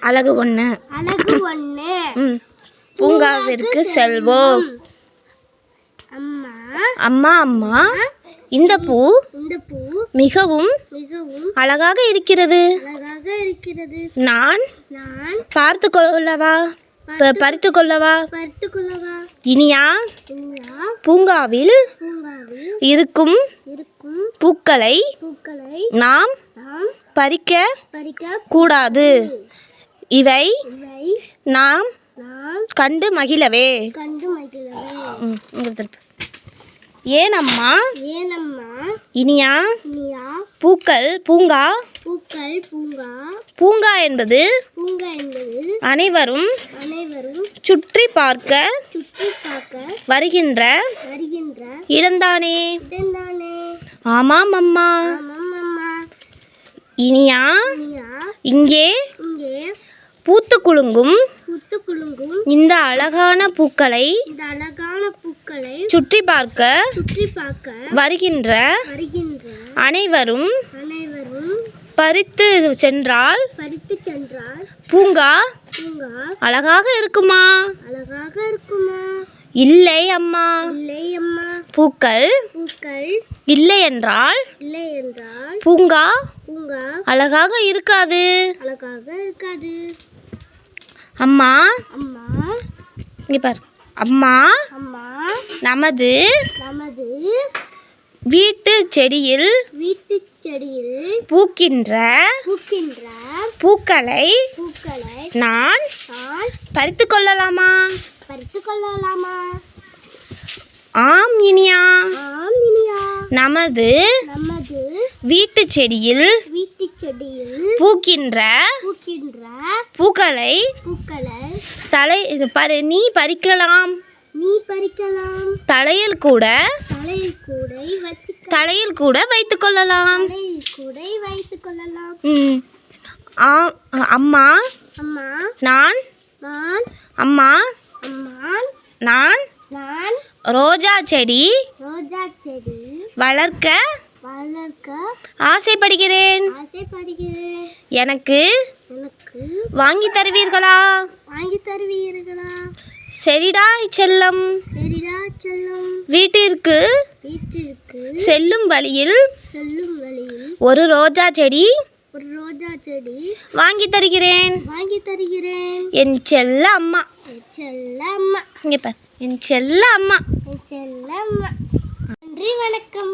அழகு ஒன்று. பூங்காவிற்கு செல்வோம். அம்மா அம்மா, இந்த பூ மிகவும் அழகாக இருக்கிறது. நான் பார்த்து கொள்ளவா, பறித்து கொள்ளவா? இனியா, பூங்காவில் இருக்கும் பூக்களை நாம் பறிக்க கூடாது. இவை நாம் கண்டு மகிழவே. ஏனம்மா? இனியா, பூங்கா என்பது அனைவரும் சுற்றி பார்க்க வருகின்ற இடம்தானே? ஆமாம் அம்மா. இனியா, இங்கே பூத்து குலுங்கும் இந்த அழகான பூக்களை சுற்றி பார்க்க வருகின்ற அனைவரும் பறித்து சென்றால் பூங்கா அழகாக இருக்குமா? இல்லை அம்மா. பூக்கள் இல்லை என்றால் பூங்கா அழகாக இருக்காது. அம்மா, இங்க பாரு. அம்மா, நமது வீட்டு செடியில் பூக்கின்ற பூக்களை நான் பறித்து கொள்ளலாமா? ஆம் இனியா. நமது வீட்டு செடியில் பூக்கின்ற பூக்களை நீ பறிக்கலாம். தலையில் கூட வைத்துக் கொள்ளலாம். அம்மா, நான் ரோஜா செடி வளர்க்க ஆசைப்படுகிறேன். எனக்கு வாங்கி தருவீர்களா? சரிடா செல்லம். வீட்டிற்கு செல்லும் வழியில் ஒரு ரோஜா செடி வாங்கி தருகிறேன். என் செல்ல அம்மா. இங்க பார், என் செல்ல அம்மா. நன்றி, வணக்கம்.